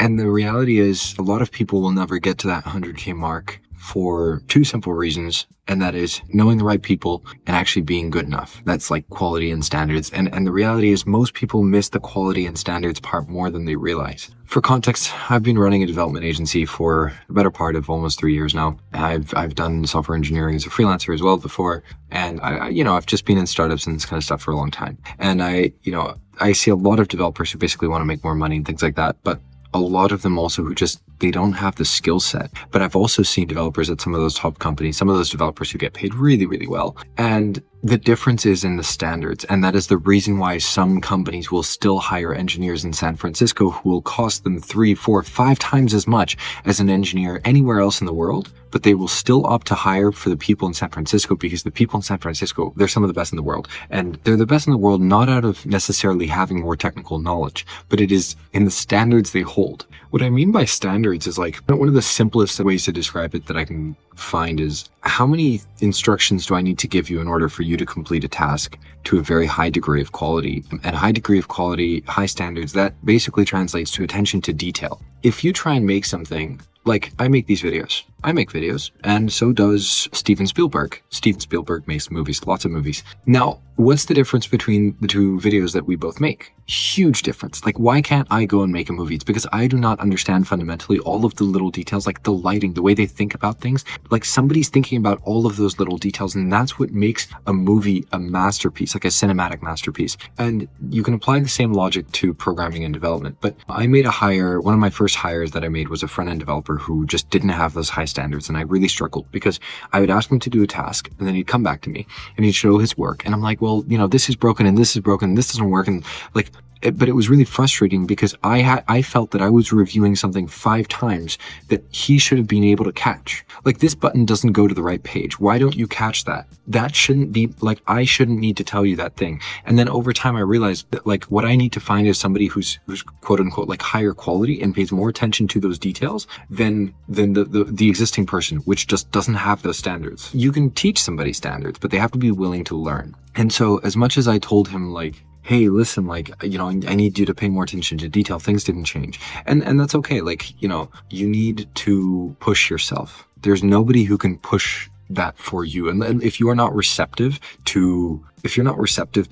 And the reality is a lot of people will never get to that 100K mark for two simple reasons. And that is knowing the right people and actually being good enough. That's like quality and standards. And the reality is most people miss the quality and standards part more than they realize. For context, I've been running a development agency for the better part of almost 3 years now. I've done software engineering as a freelancer as well before. And I've just been in startups and this kind of stuff for a long time. And I see a lot of developers who basically want to make more money and things like that. But a lot of them also who they don't have the skill set. But I've also seen developers at some of those top companies, some of those developers who get paid really, really well. And the difference is in the standards. And that is the reason why some companies will still hire engineers in San Francisco who will cost them 3, 4, 5 times as much as an engineer anywhere else in the world. But they will still opt to hire for the people in San Francisco because the people in San Francisco, they're some of the best in the world. And they're the best in the world, not out of necessarily having more technical knowledge, but it is in the standards they hold. What I mean by standards is like one of the simplest ways to describe it that I can find is how many instructions do I need to give you in order for you to complete a task to a very high degree of quality? And high degree of quality, high standards, that basically translates to attention to detail. If you try and make something like I make videos, and so does Steven Spielberg. Steven Spielberg makes movies, lots of movies. Now, what's the difference between the two videos that we both make? Huge difference. Like, why can't I go and make a movie? It's because I do not understand fundamentally all of the little details, like the lighting, the way they think about things. Like somebody's thinking about all of those little details, and that's what makes a movie a masterpiece, like a cinematic masterpiece. And you can apply the same logic to programming and development. But I made a hire, one of my first hires that I made was a front-end developer who just didn't have those high standards. And I really struggled because I would ask him to do a task and then he'd come back to me and he'd show his work. And I'm like, well, this is broken and this is broken and this doesn't work. And like, but it was really frustrating because I felt that I was reviewing something 5 times that he should have been able to catch. Like, this button doesn't go to the right page. Why don't you catch that? That shouldn't be like, I shouldn't need to tell you that thing. And then over time, I realized that like what I need to find is somebody who's quote unquote like higher quality and pays more attention to those details than the existing person, which just doesn't have those standards. You can teach somebody standards, but they have to be willing to learn. And so as much as I told him like, hey, listen, like, I need you to pay more attention to detail. Things didn't change. And that's okay. Like, you need to push yourself. There's nobody who can push that for you. And if you are not receptive to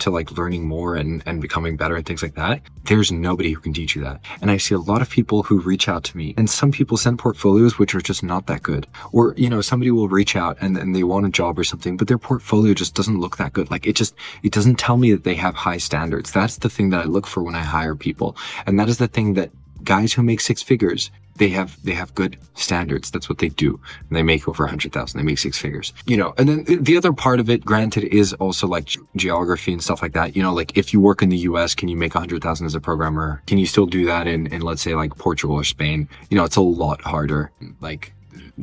like learning more and becoming better and things like that, there's nobody who can teach you that. And I see a lot of people who reach out to me, and some people send portfolios which are just not that good. Or, somebody will reach out and they want a job or something, but their portfolio just doesn't look that good. Like it doesn't tell me that they have high standards. That's the thing that I look for when I hire people. And that is the thing that guys who make 6 figures, they have good standards. That's what they do. And they make over 100,000. They make 6 figures, and then the other part of it, granted, is also like geography and stuff like that. Like if you work in the US, can you make 100,000 as a programmer? Can you still do that in let's say like Portugal or Spain? It's a lot harder. Like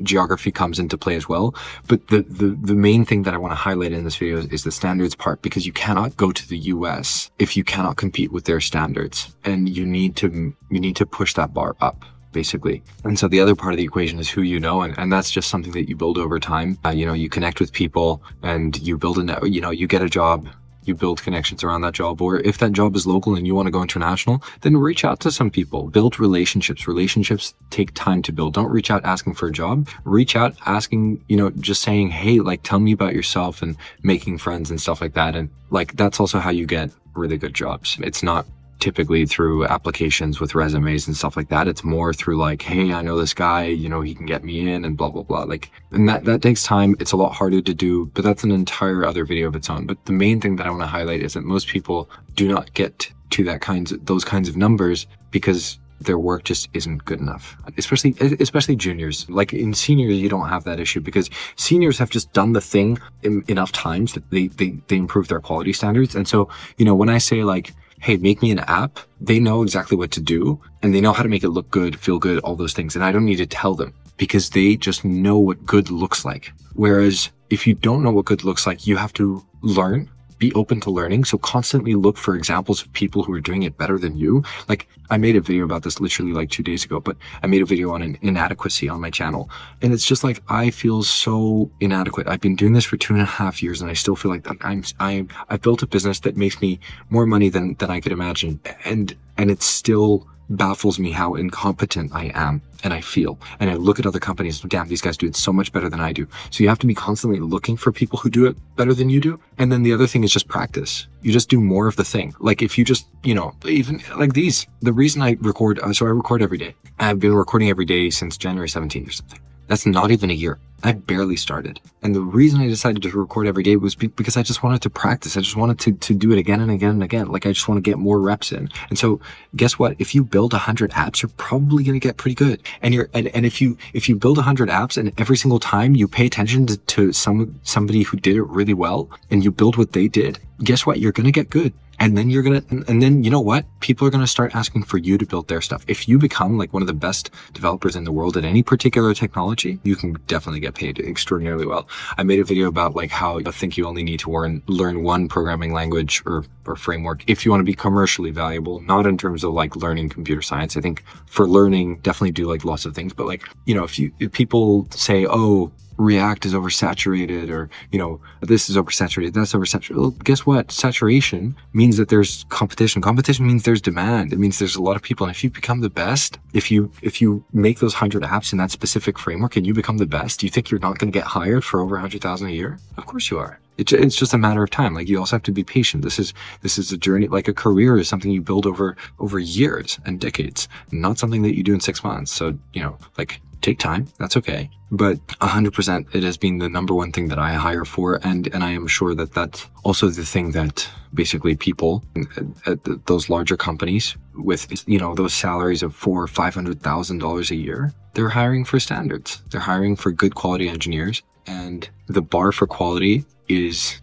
geography comes into play as well. But the main thing that I want to highlight in this video is the standards part, because you cannot go to the US if you cannot compete with their standards, and you need to push that bar up, basically. And so the other part of the equation is who you know, and that's just something that you build over time. You connect with people and you build you get a job, you build connections around that job. Or if that job is local and you want to go international, then reach out to some people, build relationships. Relationships take time to build. Don't reach out asking for a job. Reach out asking, just saying, hey, like, tell me about yourself, and making friends and stuff like that. And like, that's also how you get really good jobs. It's not typically through applications with resumes and stuff like that. It's more through like, hey, I know this guy, he can get me in, and blah, blah, blah. Like, and that takes time. It's a lot harder to do, but that's an entire other video of its own. But the main thing that I want to highlight is that most people do not get to those kinds of numbers because their work just isn't good enough, especially juniors. Like in seniors, you don't have that issue because seniors have just done the thing enough times that they improve their quality standards. And so, when I say like, hey, make me an app, they know exactly what to do, and they know how to make it look good, feel good, all those things. And I don't need to tell them because they just know what good looks like. Whereas if you don't know what good looks like, you have to learn, be open to learning. So constantly look for examples of people who are doing it better than you. Like I made a video about this literally like 2 days ago, but I made a video on an inadequacy on my channel. And it's just like, I feel so inadequate. I've been doing this for 2.5 years and I still feel like I've built a business that makes me more money than I could imagine. And it's still baffles me how incompetent I am and I feel. And I look at other companies, damn, these guys do it so much better than I do. So you have to be constantly looking for people who do it better than you do. And then the other thing is just practice. You just do more of the thing. Like if you just, even like these, the reason I record, so I record every day. I've been recording every day since January 17th or something. That's not even a year. I barely started. And the reason I decided to record every day was because I just wanted to practice. I just wanted to do it again and again and again. Like I just want to get more reps in. And so guess what? If you build 100 apps, you're probably going to get pretty good. And if you build 100 apps and every single time you pay attention to somebody who did it really well and you build what they did, guess what? You're going to get good. And then you know what? People are going to start asking for you to build their stuff. If you become like one of the best developers in the world at any particular technology, you can definitely get paid extraordinarily well. I made a video about like how I think you only need to learn one programming language or framework if you want to be commercially valuable, not in terms of like learning computer science. I think for learning, definitely do like lots of things. But like, if people say, oh, React is oversaturated, or, this is oversaturated, that's oversaturated. Well, guess what? Saturation means that there's competition. Competition means there's demand. It means there's a lot of people. And if you become the best, if you make those 100 apps in that specific framework and you become the best, do you think you're not going to get hired for over 100,000 a year? Of course you are. It's just a matter of time. Like you also have to be patient. This is a journey. Like a career is something you build over years and decades, not something that you do in 6 months. So, take time. That's okay. But 100%, it has been the number one thing that I hire for. And I am sure that that's also the thing that basically people at those larger companies with, those salaries of $400,000 or $500,000 a year, they're hiring for standards. They're hiring for good quality engineers. And the bar for quality is,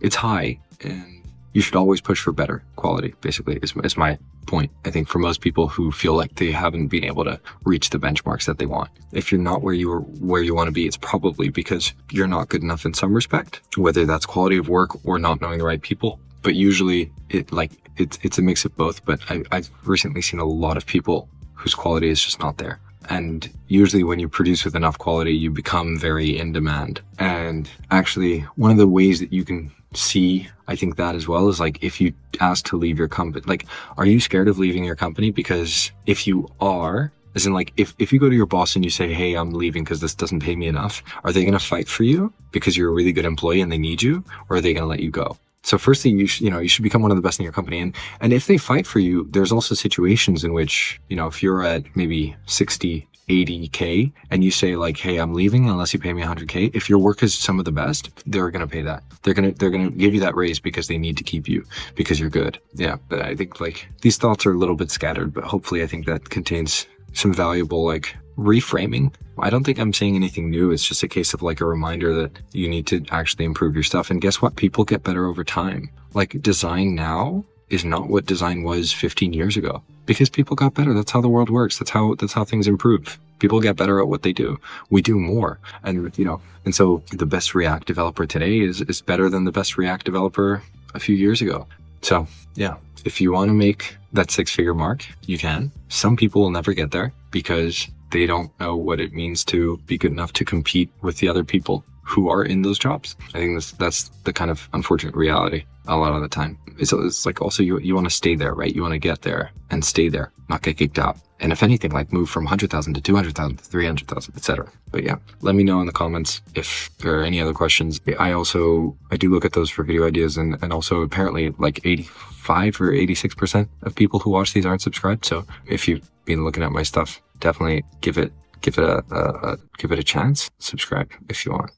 it's high. And you should always push for better quality, basically, is my point. I think for most people who feel like they haven't been able to reach the benchmarks that they want. If you're not where you want to be, it's probably because you're not good enough in some respect, whether that's quality of work or not knowing the right people. But usually it's a mix of both. But I've recently seen a lot of people whose quality is just not there. And usually when you produce with enough quality, you become very in demand. And actually, one of the ways that you can see, I think, that as well is like if you ask to leave your company, like, are you scared of leaving your company? Because if you are, as in like, if you go to your boss and you say, hey, I'm leaving because this doesn't pay me enough, are they going to fight for you because you're a really good employee and they need you? Or are they going to let you go? So firstly, you should become one of the best in your company. And if they fight for you, there's also situations in which, if you're at maybe 60, 80K and you say like, hey, I'm leaving unless you pay me 100K. If your work is some of the best, they're going to pay that. They're going to give you that raise because they need to keep you because you're good. Yeah. But I think like these thoughts are a little bit scattered, but hopefully I think that contains some valuable like reframing. I don't think I'm saying anything new. It's just a case of like a reminder that you need to actually improve your stuff. And guess what? People get better over time. Like design now is not what design was 15 years ago because people got better. That's how the world works. That's how things improve. People get better at what they do. We do more. And, and so the best React developer today is better than the best React developer a few years ago. So yeah, if you want to make that 6-figure mark, you can. Some people will never get there because they don't know what it means to be good enough to compete with the other people who are in those jobs. I think that's the kind of unfortunate reality a lot of the time. It's like also you want to stay there, right? You want to get there and stay there, not get kicked out. And if anything, like move from 100,000 to 200,000 to 300,000, etc. But yeah, let me know in the comments if there are any other questions. I do look at those for video ideas, and also apparently like 85 or 86% of people who watch these aren't subscribed. So if you've been looking at my stuff, definitely give it a chance. Subscribe if you want.